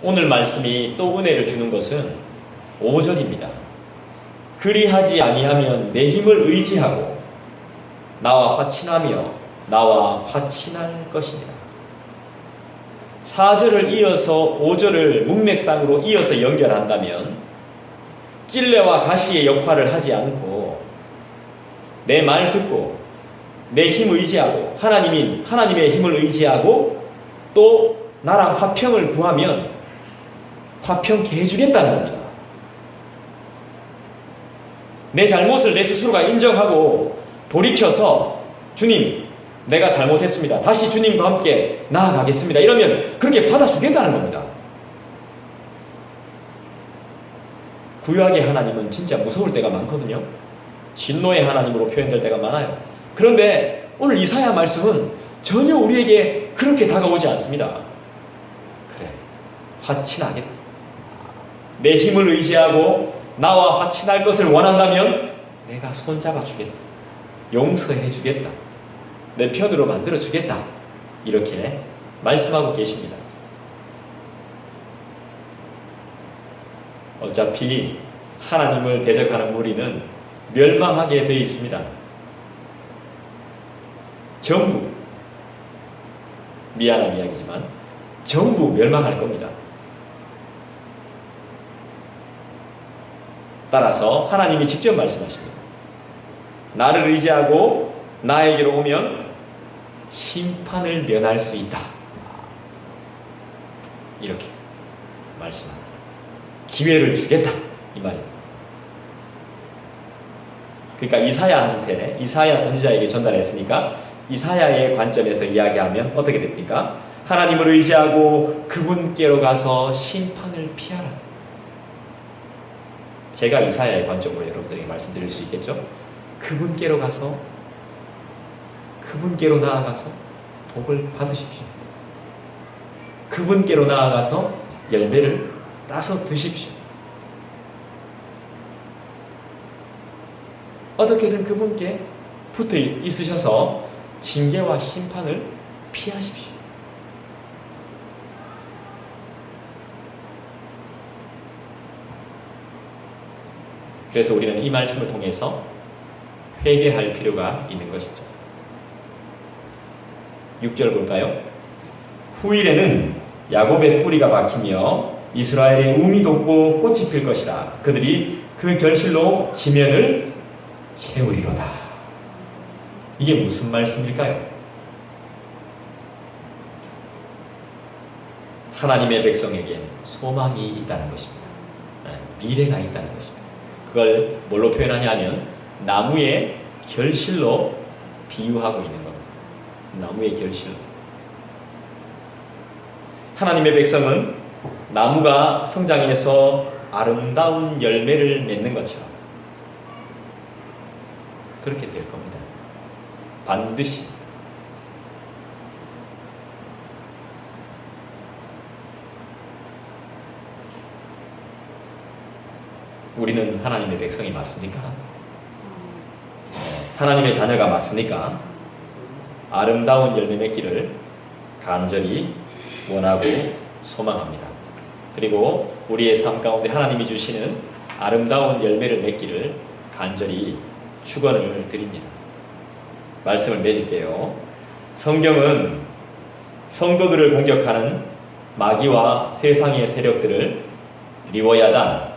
오늘 말씀이 또 은혜를 주는 것은 5절입니다. 그리하지 아니하면 내 힘을 의지하고 나와 화친하며 나와 화친할 것이니라. 4절을 이어서 5절을 문맥상으로 이어서 연결한다면 찔레와 가시의 역할을 하지 않고 내 말 듣고 내 힘 의지하고 하나님의 힘을 의지하고 또 나랑 화평을 구하면 화평케 해주겠다는 겁니다. 내 잘못을 내 스스로가 인정하고 돌이켜서 주님, 내가 잘못했습니다. 다시 주님과 함께 나아가겠습니다. 이러면 그렇게 받아주겠다는 겁니다. 구약의 하나님은 진짜 무서울 때가 많거든요. 진노의 하나님으로 표현될 때가 많아요. 그런데 오늘 이사야 말씀은 전혀 우리에게 그렇게 다가오지 않습니다. 그래, 화친하겠다. 내 힘을 의지하고 나와 화친할 것을 원한다면 내가 손잡아 주겠다. 용서해 주겠다. 내 편으로 만들어 주겠다. 이렇게 말씀하고 계십니다. 어차피 하나님을 대적하는 무리는 멸망하게 되어 있습니다. 전부, 미안한 이야기지만 전부 멸망할 겁니다. 따라서 하나님이 직접 말씀하십니다. 나를 의지하고 나에게로 오면 심판을 면할 수 있다. 이렇게 말씀합니다. 기회를 주겠다. 이 말입니다. 그러니까 이사야 선지자에게 전달했으니까 이사야의 관점에서 이야기하면 어떻게 됩니까? 하나님을 의지하고 그분께로 가서 심판을 피하라. 제가 이사야의 관점으로 여러분들에게 말씀드릴 수 있겠죠? 그분께로 가서 그분께로 나아가서 복을 받으십시오. 그분께로 나아가서 열매를 따서 드십시오. 어떻게든 그분께 붙어 있으셔서 징계와 심판을 피하십시오. 그래서 우리는 이 말씀을 통해서 회개할 필요가 있는 것이죠. 6절 볼까요? 후일에는 야곱의 뿌리가 박히며 이스라엘의 움이 돋고 꽃이 필 것이라. 그들이 그 결실로 지면을 채우리로다. 이게 무슨 말씀일까요? 하나님의 백성에겐 소망이 있다는 것입니다. 미래가 있다는 것입니다. 그걸 뭘로 표현하냐 하면 나무의 결실로 비유하고 있는 겁니다. 나무의 결실로. 하나님의 백성은 나무가 성장해서 아름다운 열매를 맺는 것처럼 그렇게 될 겁니다. 반드시. 우리는 하나님의 백성이 맞습니까? 하나님의 자녀가 맞습니까? 아름다운 열매 맺기를 간절히 원하고 소망합니다. 그리고 우리의 삶 가운데 하나님이 주시는 아름다운 열매를 맺기를 간절히 축원을 드립니다. 말씀을 맺을게요. 성경은 성도들을 공격하는 마귀와 세상의 세력들을 리워야단,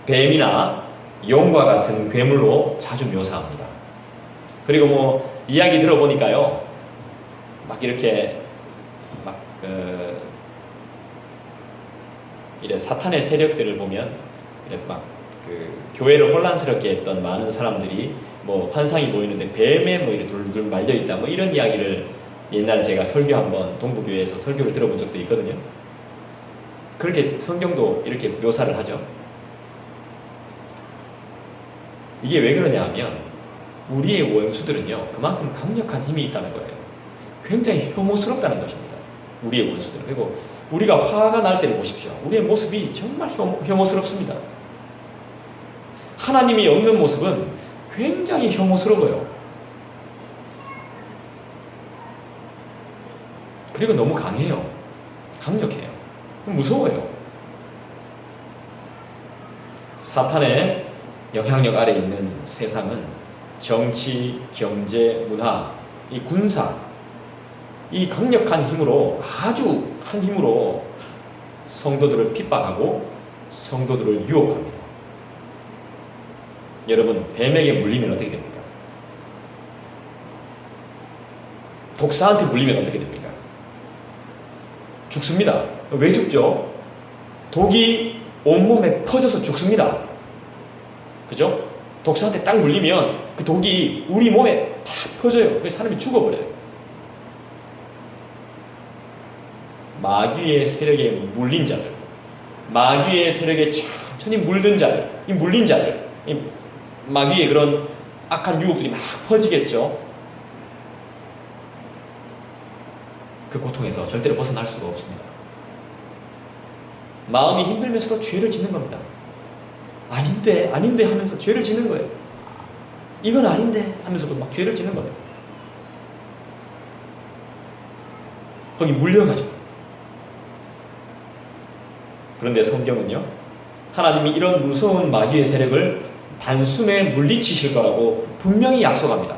뱀이나 용과 같은 괴물로 자주 묘사합니다. 그리고 이야기 들어보니까요, 막 이렇게 이래 사탄의 세력들을 보면 이래 교회를 혼란스럽게 했던 많은 사람들이 환상이 보이는데 뱀에 이렇게 둘둘 말려 있다 이런 이야기를 옛날에 제가 설교 한번 동부교회에서 설교를 들어본 적도 있거든요. 그렇게 성경도 이렇게 묘사를 하죠. 이게 왜 그러냐 하면 우리의 원수들은요, 그만큼 강력한 힘이 있다는 거예요. 굉장히 혐오스럽다는 것입니다. 우리의 원수들은. 그리고 우리가 화가 날 때를 보십시오. 우리의 모습이 정말 혐오스럽습니다. 하나님이 없는 모습은 굉장히 혐오스러워요. 그리고 너무 강해요. 강력해요. 무서워요. 사탄의 영향력 아래 있는 세상은 정치, 경제, 문화, 이 군사, 이 강력한 힘으로, 아주 큰 힘으로 성도들을 핍박하고 성도들을 유혹합니다. 여러분, 뱀에게 물리면 어떻게 됩니까? 독사한테 물리면 어떻게 됩니까? 죽습니다. 왜 죽죠? 독이 온몸에 퍼져서 죽습니다. 그죠? 독사한테 딱 물리면 그 독이 우리 몸에 팍 퍼져요. 그래서 사람이 죽어버려요. 마귀의 세력에 물린 자들, 마귀의 세력에 천천히 물든 자들, 이 물린 자들, 이 마귀의 그런 악한 유혹들이 막 퍼지겠죠. 그 고통에서 절대로 벗어날 수가 없습니다. 마음이 힘들면서도 죄를 짓는 겁니다. 아닌데 하면서 죄를 짓는 거예요. 이건 아닌데 하면서도 막 죄를 짓는 거예요. 거기 물려가지고. 그런데 성경은요, 하나님이 이런 무서운 마귀의 세력을 단숨에 물리치실 거라고 분명히 약속합니다.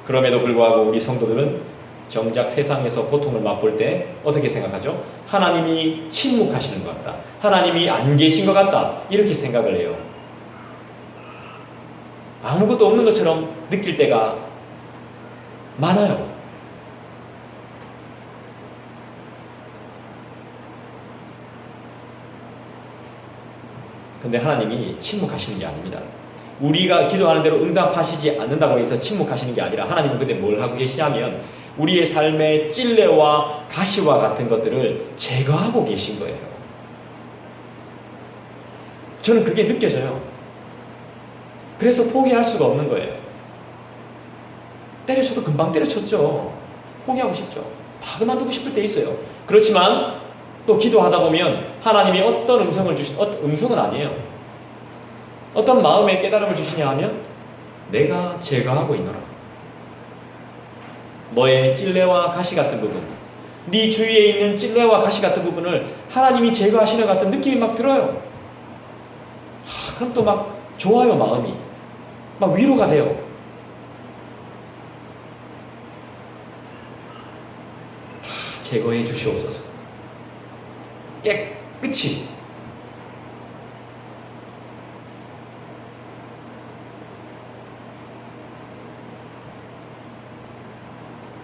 그럼에도 불구하고 우리 성도들은 정작 세상에서 고통을 맛볼 때 어떻게 생각하죠? 하나님이 침묵하시는 것 같다. 하나님이 안 계신 것 같다. 이렇게 생각을 해요. 아무것도 없는 것처럼 느낄 때가 많아요. 근데 하나님이 침묵하시는 게 아닙니다. 우리가 기도하는 대로 응답하시지 않는다고 해서 침묵하시는 게 아니라 하나님은 근데 뭘 하고 계시냐면 우리의 삶의 찔레와 가시와 같은 것들을 제거하고 계신 거예요. 저는 그게 느껴져요. 그래서 포기할 수가 없는 거예요. 때려쳐도 금방 때려쳤죠. 포기하고 싶죠. 다 그만두고 싶을 때 있어요. 그렇지만 또 기도하다 보면 하나님이 어떤 음성을 음성은 아니에요. 어떤 마음의 깨달음을 주시냐 하면 내가 제거하고 있노라. 너의 찔레와 가시 같은 부분, 네 주위에 있는 찔레와 가시 같은 부분을 하나님이 제거하시는 것 같은 느낌이 막 들어요. 그럼 또 막 좋아요. 마음이 막 위로가 돼요. 제거해 주시옵소서. 깨끗이.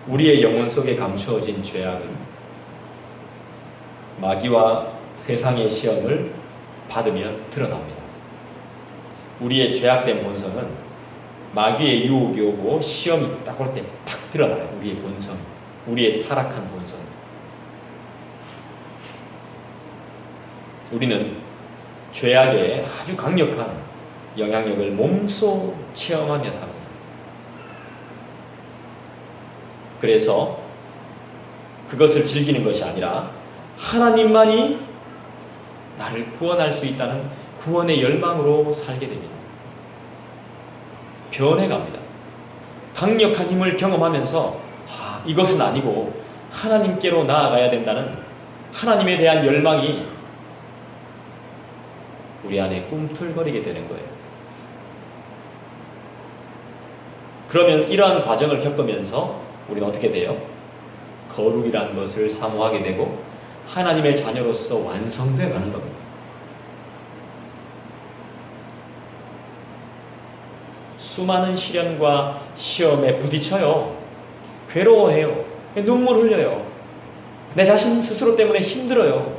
우리의 영혼 속에 감추어진 죄악은 마귀와 세상의 시험을 받으면 드러납니다. 우리의 죄악된 본성은 마귀의 유혹이 오고 시험이 딱 올 때 탁 드러나요. 우리의 본성, 우리의 타락한 본성. 우리는 죄악의 아주 강력한 영향력을 몸소 체험하며 삽니다. 그래서 그것을 즐기는 것이 아니라 하나님만이 나를 구원할 수 있다는 구원의 열망으로 살게 됩니다. 변해갑니다. 강력한 힘을 경험하면서 이것은 아니고 하나님께로 나아가야 된다는 하나님에 대한 열망이 우리 안에 꿈틀거리게 되는 거예요. 그러면 이러한 과정을 겪으면서 우리는 어떻게 돼요? 거룩이라는 것을 사모하게 되고 하나님의 자녀로서 완성되어 가는 겁니다. 수많은 시련과 시험에 부딪혀요. 괴로워해요. 눈물 흘려요. 내 자신 스스로 때문에 힘들어요.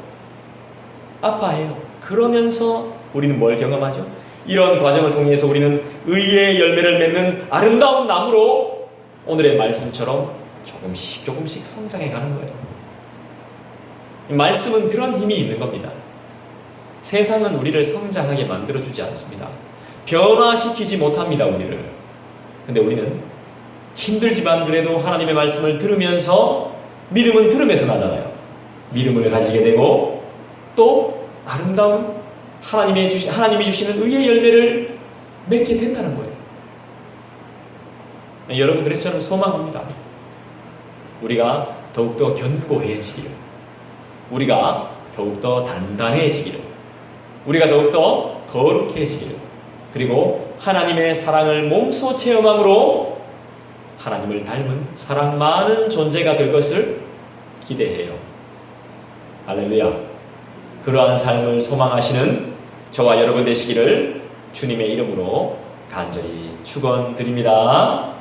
아파해요. 그러면서 우리는 뭘 경험하죠? 이런 과정을 통해서 우리는 의의 열매를 맺는 아름다운 나무로 오늘의 말씀처럼 조금씩 성장해 가는 거예요. 말씀은 그런 힘이 있는 겁니다. 세상은 우리를 성장하게 만들어주지 않습니다. 변화시키지 못합니다, 우리를. 근데 우리는 힘들지만 그래도 하나님의 말씀을 들으면서, 믿음은 들음에서 나잖아요. 믿음을 가지게 되고 또 아름다운 하나님이 주시는 의의 열매를 맺게 된다는 거예요. 여러분들의 저는 소망합니다. 우리가 더욱더 견고해지기를, 우리가 더욱더 단단해지기를, 우리가 더욱더 거룩해지기를, 그리고 하나님의 사랑을 몸소 체험함으로 하나님을 닮은 사랑 많은 존재가 될 것을 기대해요. 할렐루야. 그러한 삶을 소망하시는 저와 여러분 되시기를 주님의 이름으로 간절히 축원드립니다.